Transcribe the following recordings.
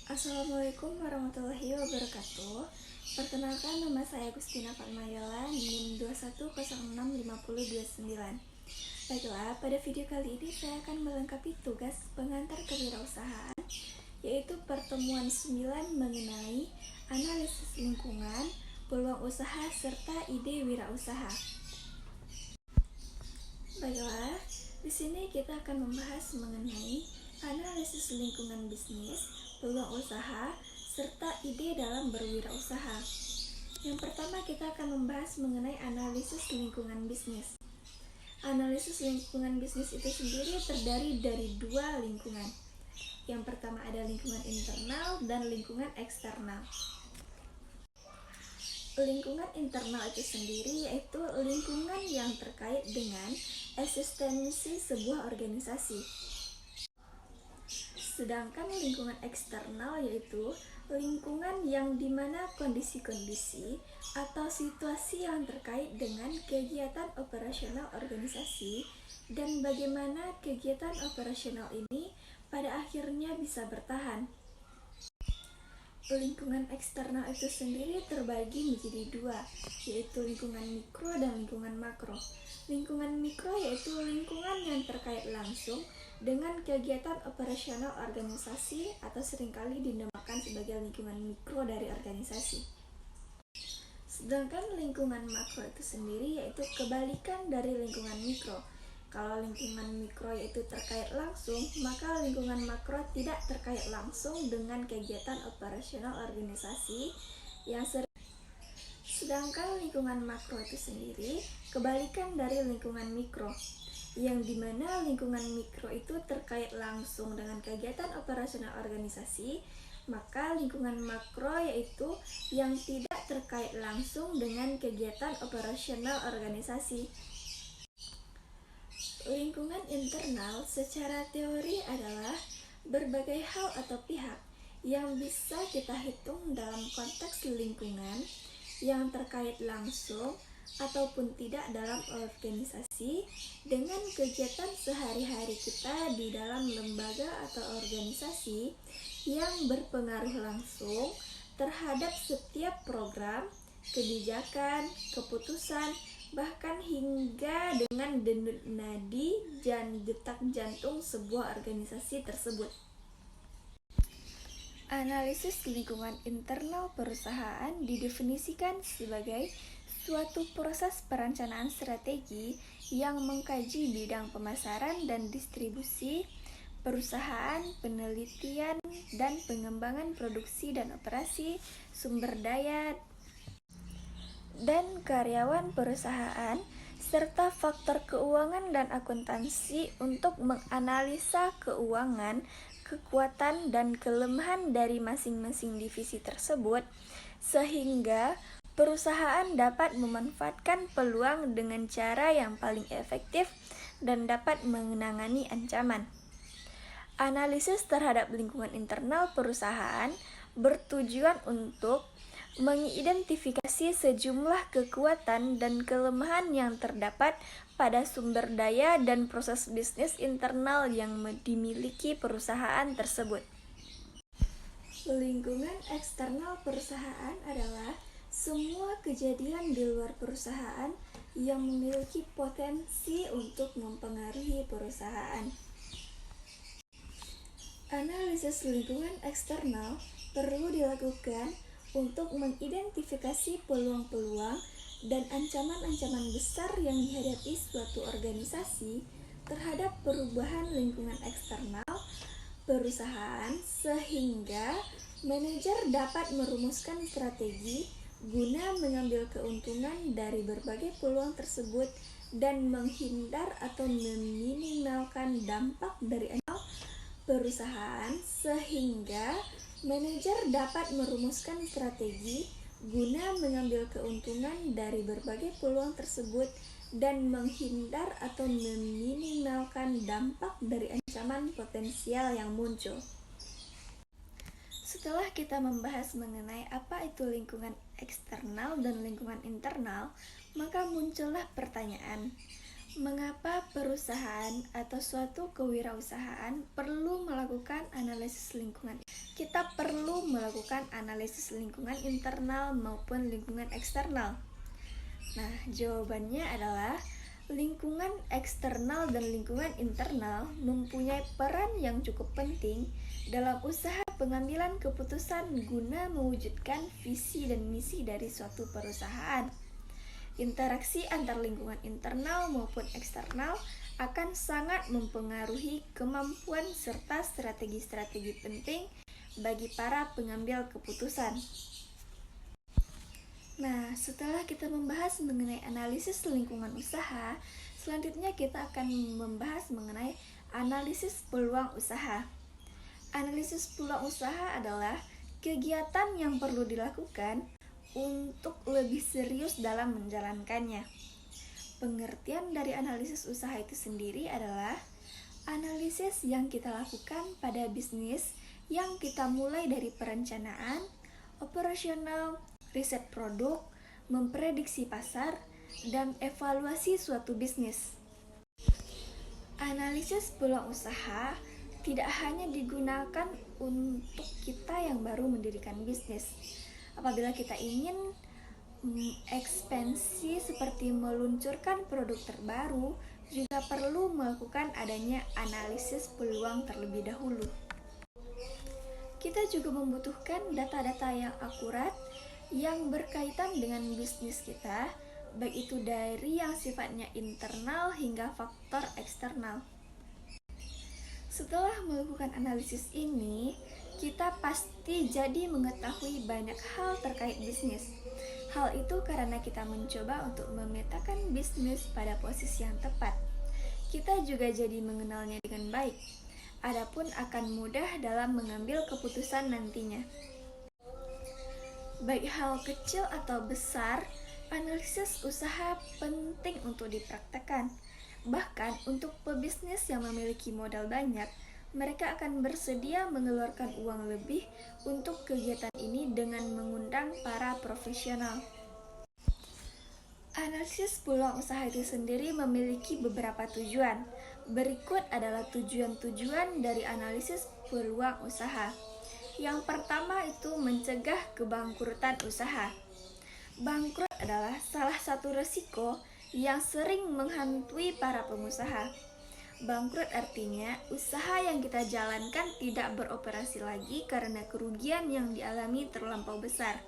Assalamualaikum warahmatullahi wabarakatuh. Perkenalkan, nama saya Agustina Fatmayola, NIM 21065029. Baiklah, pada video kali ini saya akan melengkapi tugas pengantar kewirausahaan, yaitu pertemuan 9 mengenai analisis lingkungan, peluang usaha, serta ide wirausaha. Baiklah, di sini kita akan membahas mengenai analisis lingkungan bisnis, peluang usaha, serta ide dalam berwirausaha. Yang pertama, kita akan membahas mengenai analisis lingkungan bisnis. Analisis lingkungan bisnis itu sendiri terdiri dari dua lingkungan. Yang pertama ada lingkungan internal dan lingkungan eksternal. Lingkungan internal itu sendiri yaitu lingkungan yang terkait dengan eksistensi sebuah organisasi. Sedangkan lingkungan eksternal yaitu lingkungan yang dimana kondisi-kondisi atau situasi yang terkait dengan kegiatan operasional organisasi dan bagaimana kegiatan operasional ini pada akhirnya bisa bertahan. Lingkungan eksternal itu sendiri terbagi menjadi dua, yaitu lingkungan mikro dan lingkungan makro. Lingkungan mikro yaitu lingkungan yang terkait langsung dengan kegiatan operasional organisasi atau seringkali dinamakan sebagai lingkungan mikro dari organisasi. Sedangkan lingkungan makro itu sendiri yaitu kebalikan dari lingkungan mikro. Kalau lingkungan mikro yaitu terkait langsung, maka lingkungan makro tidak terkait langsung dengan kegiatan operasional organisasi yang sedangkan lingkungan makro itu sendiri kebalikan dari lingkungan mikro, yang dimana lingkungan mikro itu terkait langsung dengan kegiatan operasional organisasi, maka lingkungan makro yaitu yang tidak terkait langsung dengan kegiatan operasional organisasi. Lingkungan internal secara teori adalah berbagai hal atau pihak yang bisa kita hitung dalam konteks lingkungan yang terkait langsung ataupun tidak dalam organisasi dengan kegiatan sehari-hari kita di dalam lembaga atau organisasi yang berpengaruh langsung terhadap setiap program, kebijakan, keputusan, bahkan hingga dengan denyut nadi dan detak jantung sebuah organisasi tersebut. Analisis lingkungan internal perusahaan didefinisikan sebagai suatu proses perencanaan strategi yang mengkaji bidang pemasaran dan distribusi perusahaan, penelitian dan pengembangan produksi dan operasi, sumber daya dan karyawan perusahaan, serta faktor keuangan dan akuntansi untuk menganalisa keuangan, kekuatan dan kelemahan dari masing-masing divisi tersebut, sehingga perusahaan dapat memanfaatkan peluang dengan cara yang paling efektif dan dapat menangani ancaman. Analisis terhadap lingkungan internal perusahaan bertujuan untuk mengidentifikasi sejumlah kekuatan dan kelemahan yang terdapat pada sumber daya dan proses bisnis internal yang dimiliki perusahaan tersebut. Lingkungan eksternal perusahaan adalah semua kejadian di luar perusahaan yang memiliki potensi untuk mempengaruhi perusahaan. Analisis lingkungan eksternal perlu dilakukan untuk mengidentifikasi peluang-peluang dan ancaman-ancaman besar yang dihadapi suatu organisasi terhadap perubahan lingkungan eksternal perusahaan, sehingga manajer dapat merumuskan strategi guna mengambil keuntungan dari berbagai peluang tersebut dan menghindar atau meminimalkan dampak dari perusahaan, sehingga manajer dapat merumuskan strategi guna mengambil keuntungan dari berbagai peluang tersebut dan menghindar atau meminimalkan dampak dari ancaman potensial yang muncul. Setelah kita membahas mengenai apa itu lingkungan eksternal dan lingkungan internal, maka muncullah pertanyaan, Mengapa perusahaan atau suatu kewirausahaan perlu melakukan analisis lingkungan? Kita perlu melakukan analisis lingkungan internal maupun lingkungan eksternal. Nah, jawabannya adalah lingkungan eksternal dan lingkungan internal mempunyai peran yang cukup penting dalam usaha pengambilan keputusan guna mewujudkan visi dan misi dari suatu perusahaan. Interaksi antar lingkungan internal maupun eksternal akan sangat mempengaruhi kemampuan serta strategi-strategi penting bagi para pengambil keputusan. Nah, setelah kita membahas mengenai analisis lingkungan usaha, selanjutnya kita akan membahas mengenai analisis peluang usaha. Analisis peluang usaha adalah kegiatan yang perlu dilakukan untuk lebih serius dalam menjalankannya. Pengertian dari analisis usaha itu sendiri adalah analisis yang kita lakukan pada bisnis yang kita mulai dari perencanaan, operasional, riset produk, memprediksi pasar, dan evaluasi suatu bisnis. Analisis peluang usaha tidak hanya digunakan untuk kita yang baru mendirikan bisnis. Apabila kita ingin ekspansi seperti meluncurkan produk terbaru, juga perlu melakukan adanya analisis peluang terlebih dahulu. Kita juga membutuhkan data-data yang akurat yang berkaitan dengan bisnis kita, baik itu dari yang sifatnya internal hingga faktor eksternal. Setelah melakukan analisis ini, kita pasti jadi mengetahui banyak hal terkait bisnis. Hal itu karena kita mencoba untuk memetakan bisnis pada posisi yang tepat. Kita juga jadi mengenalnya dengan baik. Adapun akan mudah dalam mengambil keputusan nantinya. Baik hal kecil atau besar, analisis usaha penting untuk dipraktekkan. Bahkan untuk pebisnis yang memiliki modal banyak, mereka akan bersedia mengeluarkan uang lebih untuk kegiatan ini dengan mengundang para profesional. Analisis peluang usaha itu sendiri memiliki beberapa tujuan. Berikut adalah tujuan-tujuan dari analisis peluang usaha. Yang pertama itu mencegah kebangkrutan usaha. Bangkrut adalah salah satu resiko yang sering menghantui para pengusaha. Bangkrut artinya usaha yang kita jalankan tidak beroperasi lagi karena kerugian yang dialami terlampau besar.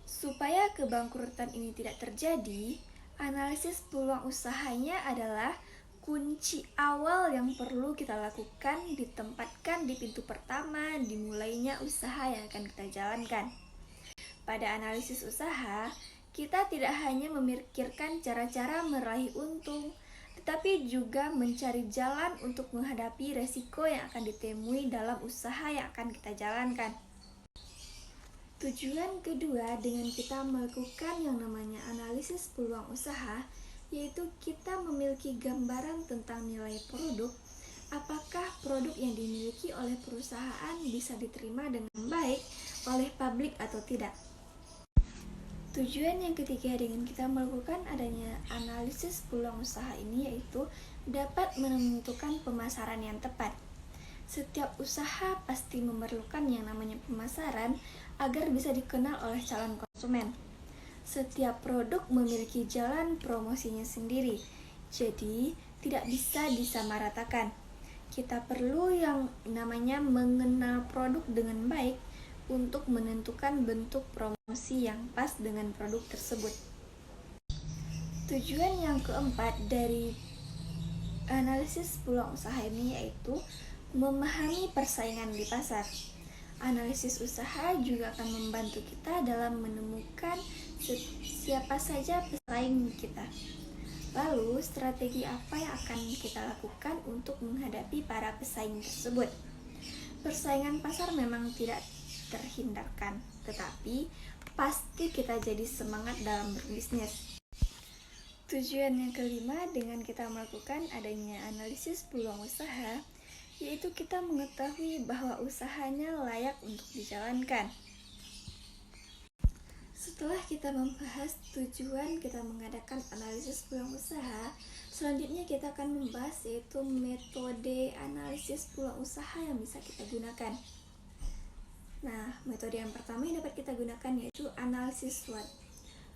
Supaya kebangkrutan ini tidak terjadi, analisis peluang usahanya adalah kunci awal yang perlu kita lakukan ditempatkan di pintu pertama dimulainya usaha yang akan kita jalankan. Pada analisis usaha, kita tidak hanya memikirkan cara-cara meraih untung, tetapi juga mencari jalan untuk menghadapi resiko yang akan ditemui dalam usaha yang akan kita jalankan. Tujuan kedua dengan kita melakukan yang namanya analisis peluang usaha, yaitu kita memiliki gambaran tentang nilai produk, apakah produk yang dimiliki oleh perusahaan bisa diterima dengan baik oleh publik atau tidak. Tujuan yang ketiga dengan kita melakukan adanya analisis peluang usaha ini yaitu dapat menentukan pemasaran yang tepat. Setiap usaha pasti memerlukan yang namanya pemasaran agar bisa dikenal oleh calon konsumen. Setiap produk memiliki jalan promosinya sendiri, jadi tidak bisa disamaratakan. Kita perlu yang namanya mengenal produk dengan baik untuk menentukan bentuk promosi yang pas dengan produk tersebut. Tujuan yang keempat dari analisis peluang usaha ini yaitu memahami persaingan di pasar. Analisis usaha juga akan membantu kita dalam menemukan siapa saja pesaing kita. Lalu, strategi apa yang akan kita lakukan untuk menghadapi para pesaing tersebut? Persaingan pasar memang tidak terhindarkan, tetapi pasti kita jadi semangat dalam berbisnis. Tujuan yang kelima dengan kita melakukan adanya analisis peluang usaha, yaitu kita mengetahui bahwa usahanya layak untuk dijalankan. Setelah kita membahas tujuan kita mengadakan analisis peluang usaha, selanjutnya kita akan membahas yaitu metode analisis peluang usaha yang bisa kita gunakan. Nah, metode yang pertama yang dapat kita gunakan yaitu analisis SWOT.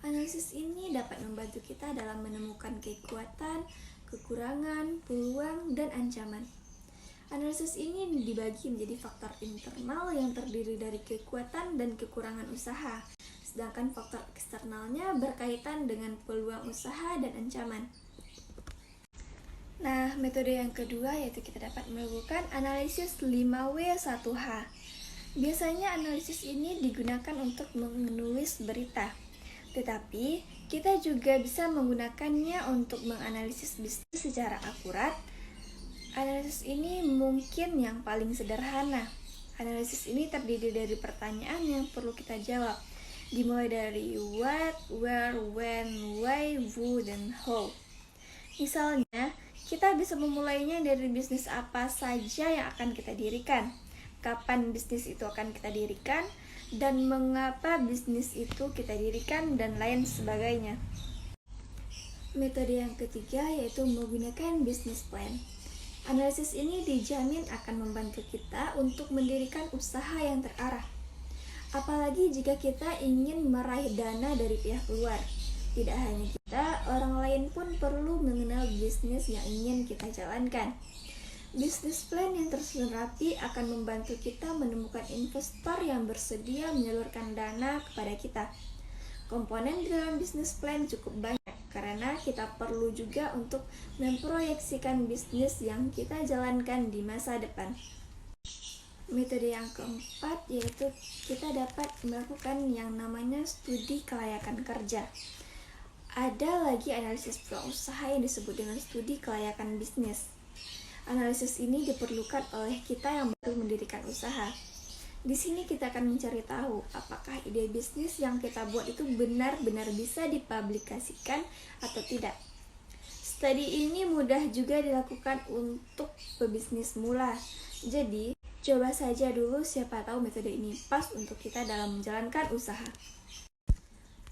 Analisis ini dapat membantu kita dalam menemukan kekuatan, kekurangan, peluang, dan ancaman. Analisis ini dibagi menjadi faktor internal yang terdiri dari kekuatan dan kekurangan usaha, sedangkan faktor eksternalnya berkaitan dengan peluang usaha dan ancaman. Nah, metode yang kedua yaitu kita dapat melakukan analisis 5W1H. Biasanya analisis ini digunakan untuk menulis berita, tetapi kita juga bisa menggunakannya untuk menganalisis bisnis secara akurat. Analisis ini mungkin yang paling sederhana. Analisis ini terdiri dari pertanyaan yang perlu kita jawab, dimulai dari what, where, when, why, who, dan how. Misalnya, kita bisa memulainya dari bisnis apa saja yang akan kita dirikan, kapan bisnis itu akan kita dirikan, dan mengapa bisnis itu kita dirikan, dan lain sebagainya. Metode yang ketiga yaitu menggunakan business plan. Analisis ini dijamin akan membantu kita untuk mendirikan usaha yang terarah. Apalagi jika kita ingin meraih dana dari pihak luar. Tidak hanya kita, orang lain pun perlu mengenal bisnis yang ingin kita jalankan. Bisnis plan yang tersusun rapi akan membantu kita menemukan investor yang bersedia menyalurkan dana kepada kita. Komponen di dalam bisnis plan cukup banyak karena kita perlu juga untuk memproyeksikan bisnis yang kita jalankan di masa depan. Metode yang keempat yaitu kita dapat melakukan yang namanya studi kelayakan kerja. Ada lagi analisis peluang usaha yang disebut dengan studi kelayakan bisnis. Analisis ini diperlukan oleh kita yang baru mendirikan usaha. Di sini kita akan mencari tahu apakah ide bisnis yang kita buat itu benar-benar bisa dipublikasikan atau tidak. Studi ini mudah juga dilakukan untuk pebisnis mula. Jadi, coba saja dulu, siapa tahu metode ini pas untuk kita dalam menjalankan usaha.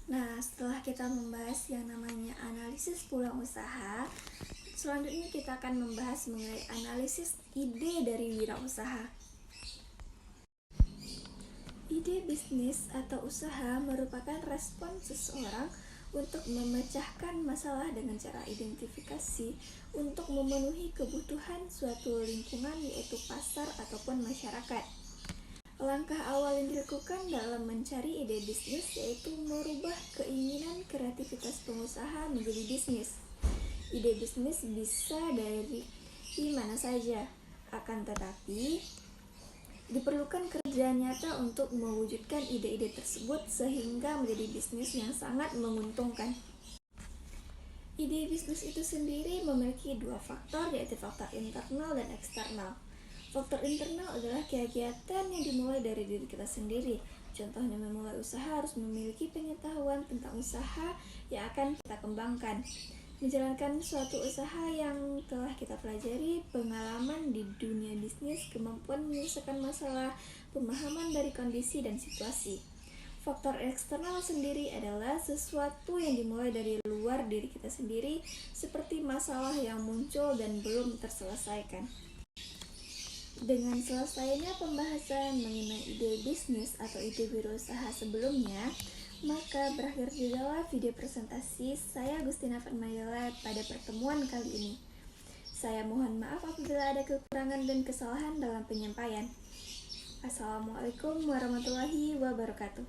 Nah, setelah kita membahas yang namanya analisis peluang usaha, selanjutnya kita akan membahas mengenai analisis ide dari wirausaha. Ide bisnis atau usaha merupakan respon seseorang untuk memecahkan masalah dengan cara identifikasi untuk memenuhi kebutuhan suatu lingkungan yaitu pasar ataupun masyarakat. Langkah awal yang dilakukan dalam mencari ide bisnis yaitu merubah keinginan kreativitas pengusaha menjadi bisnis. Ide bisnis bisa dari mana saja, akan tetapi diperlukan kerja nyata untuk mewujudkan ide-ide tersebut sehingga menjadi bisnis yang sangat menguntungkan. Ide bisnis itu sendiri memiliki dua faktor yaitu faktor internal dan eksternal. Faktor internal adalah kegiatan yang dimulai dari diri kita sendiri. Contohnya memulai usaha harus memiliki pengetahuan tentang usaha yang akan kita kembangkan. Menjalankan suatu usaha yang telah kita pelajari, pengalaman di dunia bisnis, kemampuan menyelesaikan masalah, pemahaman dari kondisi dan situasi. Faktor eksternal sendiri adalah sesuatu yang dimulai dari luar diri kita sendiri, seperti masalah yang muncul dan belum terselesaikan. Dengan selesainya pembahasan mengenai ide bisnis atau ide wirausaha sebelumnya, maka berakhir jugalah video presentasi saya Agustina Fatmayela pada pertemuan kali ini. Saya mohon maaf apabila ada kekurangan dan kesalahan dalam penyampaian. Assalamualaikum warahmatullahi wabarakatuh.